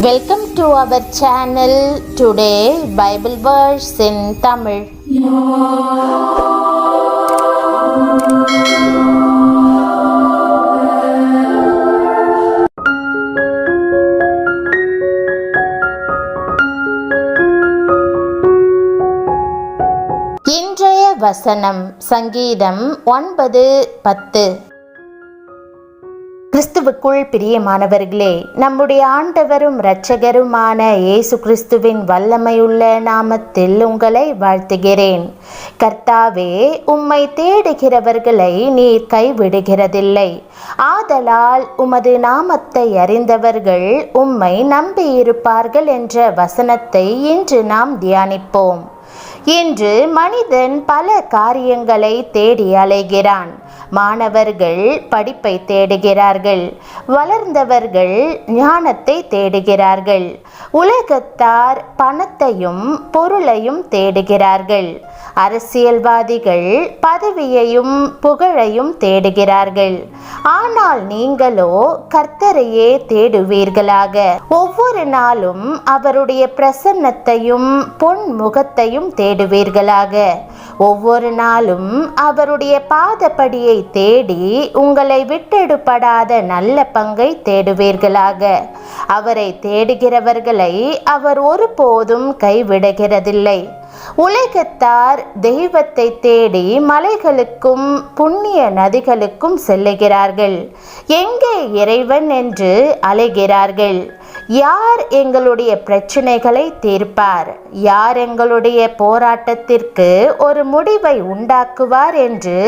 Welcome to our channel. Today Bible verse in Tamil. இன்றைய வசனம் சங்கீதம் 9:10. கிறிஸ்துவுக்குள் பிரியமானவர்களே, நம்முடைய ஆண்டவரும் இரட்சகருமான இயேசு கிறிஸ்துவின் வல்லமையுள்ள நாமத்தில் உங்களை வாழ்த்துகிறேன். கர்த்தாவே, உம்மை தேடுகிறவர்களை நீர் கைவிடுகிறதில்லை. ஆதலால் உமது நாமத்தை அறிந்தவர்கள் உம்மை நம்பியிருப்பார்கள் என்ற வசனத்தை இன்று நாம் தியானிப்போம். இன்று மனிதன் பல காரியங்களை தேடி அலைகிறான். மாணவர்கள் படிப்பை தேடுகிறார்கள், வளர்ந்தவர்கள் ஞானத்தை தேடுகிறார்கள், உலகத்தார் பணத்தையும் பொருளையும் தேடுகிறார்கள், அரசியல்வாதிகள் பதவியையும் புகழையும் தேடுகிறார்கள். ஆனால் நீங்களோ கர்த்தரையே தேடுவீர்களாக. ஒவ்வொரு நாளும் அவருடைய பிரசன்னத்தையும் பொன் முகத்தையும் தேடுவீர்களாக. ஒவ்வொரு நாளும் அவருடைய பாதப்படியை தேடி உங்களை விட்டெடுப்படாத நல்ல பங்கை தேடுவீர்களாக. அவரை தேடுகிறவர்களை அவர் ஒருபோதும் கைவிடுகிறதில்லை. உலகத்தார் தெய்வத்தை தேடி மலைகளுக்கும் புண்ணிய நதிகளுக்கும் செல்லுகிறார்கள். எங்கே இறைவன் என்று அலைகிறார்கள். யார் எங்களுடைய பிரச்சனைகளை தீர்ப்பார்? யார் எங்களுடைய போராட்டத்திற்கு ஒரு முடிவை உண்டாக்குவார் என்று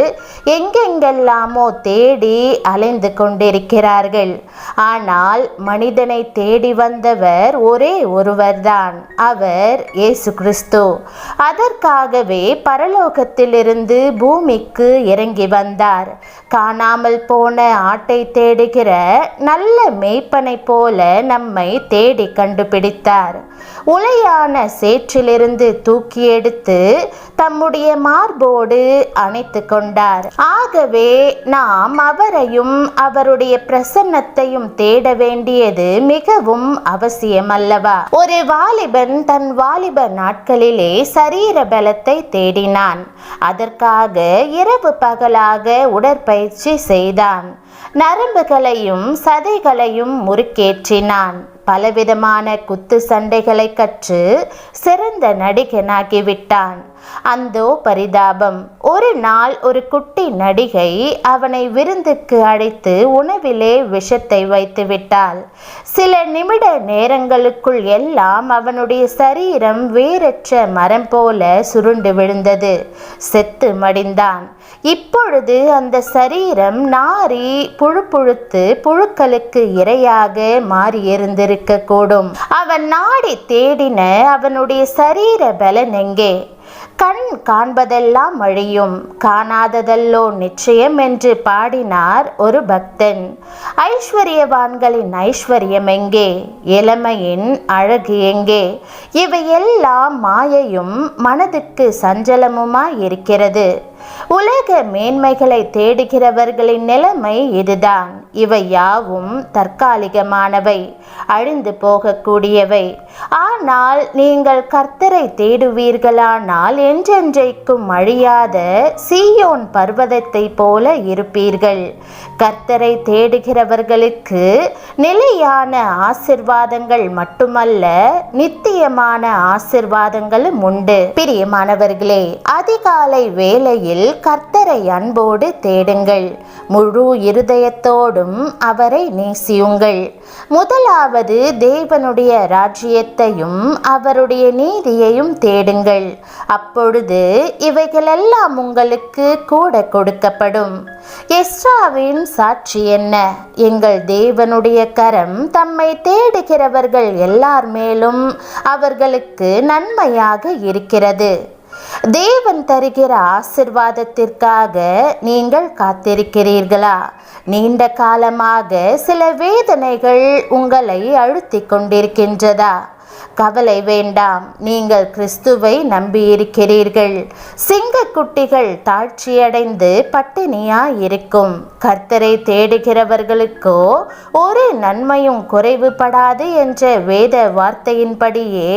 எங்கெங்கெல்லாமோ தேடி அலைந்து கொண்டிருக்கிறார்கள். ஆனால் மனிதனை தேடி வந்தவர் ஒரே ஒருவர்தான், அவர் இயேசு கிறிஸ்து. அதற்காகவே பரலோகத்திலிருந்து பூமிக்கு இறங்கி வந்தார். காணாமல் போன ஆட்டை தேடுகிற நல்ல மேய்ப்பனை போல நம்மை தேடி கண்டுபிடித்தார். உளையான சேற்றிலிருந்து தூக்கி எடுத்து தம்முடைய மார்போடு அணைத்து கொண்டார். ஆகவே நாம் அவரையும் அவருடைய பிரசன்னத்தையும் தேட வேண்டியது மிகவும் அவசியம் அல்லவா? ஒரு வாலிபன் தன் வாலிப நாட்களிலே சரீர பலத்தை தேடினான். அதற்காக இரவு பகலாக உடற்பயிற்சி செய்தான். நரம்புகளையும் சதைகளையும் முறுக்கேற்றினான். பலவிதமான குத்து சண்டைகளை கற்று சிறந்த நடிகனாகிவிட்டான். அந்தோ பரிதாபம்! ஒரு நாள் ஒரு குட்டி நடிகை அவனை விருந்துக்கு அழைத்து உணவிலே விஷத்தை வைத்து விட்டாள். சில நிமிட நேரங்களுக்குள் எல்லாம் அவனுடைய சரீரம் வேரற்ற மரம் போல சுருண்டு விழுந்தது. செத்து மடிந்தான். இப்பொழுது அந்த சரீரம் நாரி புழுப்புழுத்து புழுக்களுக்கு இரையாக மாறியிருந்திருக்க கூடும். அவன் நாடி தேடின அவனுடைய சரீர பலன் எங்கே? கண் காண்பதெல்லாம் அழியும், காணாததல்லோ நிச்சயம் என்று பாடினார் ஒரு பக்தன். ஐஸ்வர்யவான்களின் ஐஸ்வர்யம் எங்கே? இளமையின் அழகு எங்கே? இவையெல்லாம் மாயையும் மனதுக்கு சஞ்சலமுமாய் இருக்கிறது. உலக மேன்மைகளை தேடுகிறவர்களின் நிலைமை இதுதான். இவை யாவும் தற்காலிகமானவை, அழிந்து போகக்கூடியவை. ஆனால் நீங்கள் கர்த்தரை தேடுவீர்களானால் என்றென்றைக்கும் அழியாத சீயோன் பர்வதத்தை போல இருப்பீர்கள். கர்த்தரை தேடுகிறவர்களுக்கு நிலையான ஆசிர்வாதங்கள் மட்டுமல்ல, நித்தியமான ஆசிர்வாதங்களும் உண்டு. பிரியமானவர்களே, அதிகாலை வேளையில் கர்த்தரை அன்போடு தேடுங்கள். முழு இருதயத்தோடும் அவரை நேசியுங்கள். முதலாவது தேவனுடைய ராஜ்யத்தையும் அவருடைய நீதியையும் தேடுங்கள். அப்பொழுது இவைகளெல்லாம் உங்களுக்கு கூட கொடுக்கப்படும். எஸ்ராவின் சாட்சி என்ன? எங்கள் தேவனுடைய கரம் தம்மை தேடுகிறவர்கள் எல்லார் மேலும் அவர்களுக்கு நன்மையாக இருக்கிறது. தேவன் தருகிற ஆசிர்வாதத்திற்காக நீங்கள் காத்திருக்கிறீர்களா? நீண்ட காலமாக சில வேதனைகள் உங்களை அழுத்திக் கொண்டிருக்கின்றதா? கவலை வேண்டாம், நீங்கள் கிறிஸ்துவை நம்பியிருக்கிறீர்கள். சிங்கக்குட்டிகள் தாழ்ச்சியடைந்து பட்டினியாயிருக்கும். கர்த்தரை தேடுகிறவர்களுக்கோ ஒரு நன்மையும் குறைவுபடாது என்ற வேத வார்த்தையின்படியே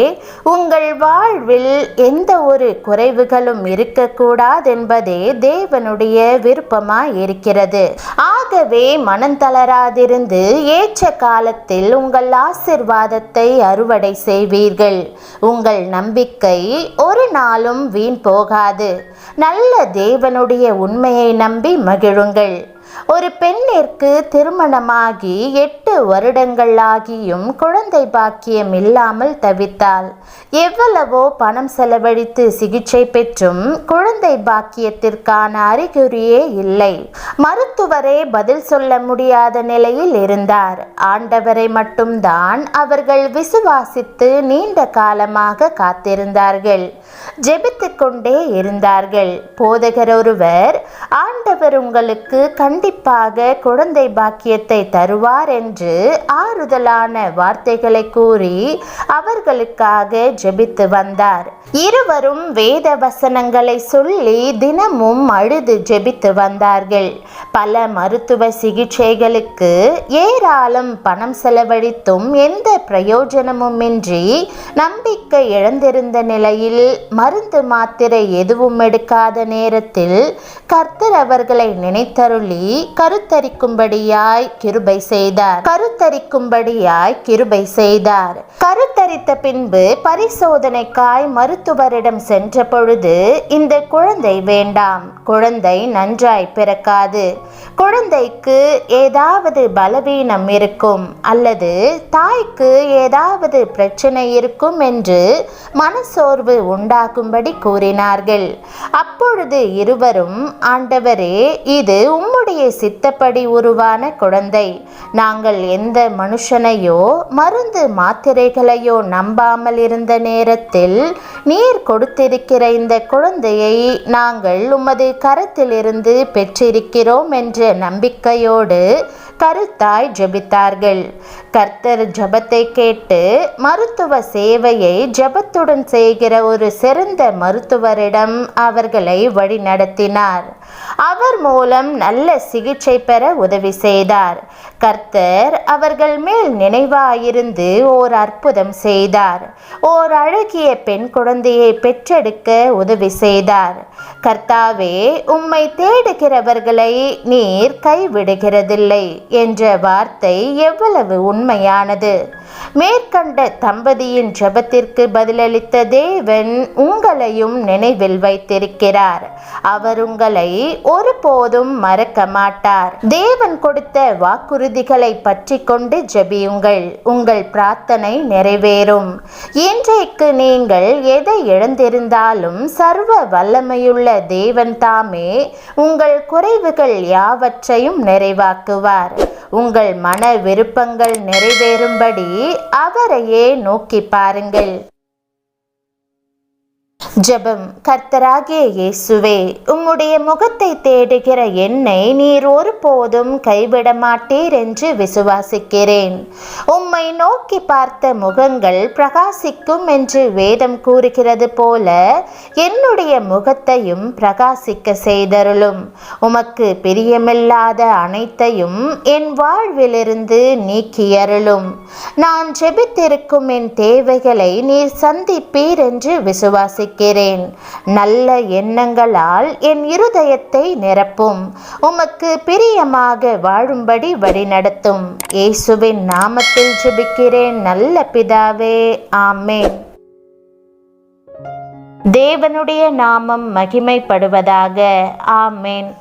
உங்கள் வாழ்வில் எந்த ஒரு குறைவுகளும் இருக்கக்கூடாதென்பதே தேவனுடைய விருப்பமாயிருக்கிறது. ஆகவே மனந்தளராதிருந்து ஏற்ற காலத்தில் உங்கள் ஆசீர்வாதத்தை அறுவடை செய்வீர்கள். உங்கள் நம்பிக்கை ஒரு நாளும் வீண் போகாது. நல்ல தேவனுடைய உண்மையை நம்பி மகிழுங்கள். ஒரு பெண்ணிற்கு திருமணமாகி 8 வருடங்கள் ஆகியும் குழந்தை பாக்கியம் இல்லாமல் தவித்தாள். எவ்வளவோ பணம் செலவழித்து சிகிச்சை பெற்றும் குழந்தை பாக்கியத்திற்கான அறிகுறியே இல்லை. மருத்துவரே பதில் சொல்ல முடியாத நிலையில் இருந்தார். ஆண்டவரை மட்டும்தான் அவர்கள் விசுவாசித்து நீண்ட காலமாக காத்திருந்தார்கள். ஜெபித்துக் கொண்டே இருந்தார்கள். போதகர் ஒருவர், ஆண்டவர் உங்களுக்கு கண்டிப்பாக குழந்தை பாக்கியத்தை தருவார் என்று ஆறுதலான வார்த்தைகளை கூறி அவர்களுக்காக ஜெபித்து வந்தார். இருவரும் வேத வசனங்களை சொல்லி தினமும் அழுது ஜெபித்து வந்தார்கள். பல மருத்துவ சிகிச்சைகளுக்கு ஏராளம் பணம் செலவழித்தும் எந்த பிரயோஜனமுமின்றி நம்பிக்கை இழந்திருந்த நிலையில் மருந்து மாத்திரை எதுவும் எடுக்காத நேரத்தில் கர்த்தர் அவர்களை நினைத்தருளி கருத்தரிக்கும்படியாய் கிருபை செய்தார். கருத்தரித்த பின்பு பரிசோதனைக்காய் மருத்துவரிடம் சென்ற பொழுது, இந்த குழந்தை வேண்டாம், குழந்தை நன்றாய் பிறக்காது, குழந்தைக்கு ஏதாவது பலவீனம் இருக்கும் அல்லது தாய்க்கு ஏதாவது பிரச்சனை இருக்கும் என்று மனசோர்வு உண்டாகும்படி கூறினார்கள். அப்பொழுது இருவரும், ஆண்டவரே, இது உம்முடைய சித்தப்படி உருவான குழந்தை. நாங்கள் எந்த மனுஷனையோ மருந்து மாத்திரைகளையோ நம்பாமல் இருந்த நேரத்தில் நீர் கொடுத்திருக்கிற இந்த குழந்தையை நாங்கள் உமது கரத்திலிருந்து பெற்றிருக்கிறோம் என்ற நம்பிக்கையோடு கருத்தாய் ஜெபித்தார்கள். கர்த்தர் ஜெபத்தை கேட்டு மருத்துவ சேவையை ஜெபத்துடன் செய்கிற ஒரு சிறந்த மருத்துவரிடம் அவர்களை வழிநடத்தினார். அவர் மூலம் நல்ல சிகிச்சை பெற உதவி செய்தார். கர்த்தர் அவர்கள் மேல் நினைவாயிருந்து ஓர் அற்புதம் செய்தார். ஓர் அழகிய பெண் குழந்தையை பெற்றெடுக்க உதவி செய்தார். கர்த்தாவே, உம்மை தேடுகிறவர்களை நீர் கைவிடுகிறதில்லை என்ற வார்த்தை எவ்வளவு உண்மையானது! மேற்கண்ட தம்பதியின் ஜெபத்திற்கு பதிலளித்த தேவன் உங்களையும் நினைவில் வைத்திருக்கிறார். அவர் உங்களை ஒருபோதும் மறக்க மாட்டார். தேவன் கொடுத்த வாக்குறுதிகளை பற்றி கொண்டு ஜெபியுங்கள். உங்கள் பிரார்த்தனை நிறைவேறும். இன்றைக்கு நீங்கள் எதை இழந்திருந்தாலும் சர்வ வல்லமையுள்ள தேவன் தாமே உங்கள் குறைவுகள் யாவற்றையும் நிறைவாக்குவார். உங்கள் மன விருப்பங்கள் நிறைவேறும்படி அவரையே நோக்கி பாருங்கள். ஜெபம். கர்த்தராகிய இயேசுவே, உம்முடைய முகத்தை தேடுகிற என்னை நீர் ஒருபோதும் கைவிட மாட்டீர் என்று விசுவாசிக்கிறேன். உம்மை நோக்கி பார்த்த முகங்கள் பிரகாசிக்கும் என்று வேதம் கூறுகிறது போல என்னுடைய முகத்தையும் பிரகாசிக்க செய்தருளும். உமக்கு பிரியமில்லாத அனைத்தையும் என் வாழ்விலிருந்து நீக்கியருளும். நான் ஜெபித்திருக்கும் என் தேவைகளை நீர் சந்திப்பீர் என்று விசுவாசிக்கிறேன். நல்ல எண்ணங்களால் என் இருதயத்தை நிரப்பும். உமக்கு பிரியமாக வாழும்படி வழிநடத்தும். இயேசுவின் நாமத்தில் ஜெபிக்கிறேன் நல்ல பிதாவே, ஆமென். தேவனுடைய நாமம் மகிமைப்படுவதாக. ஆமென்.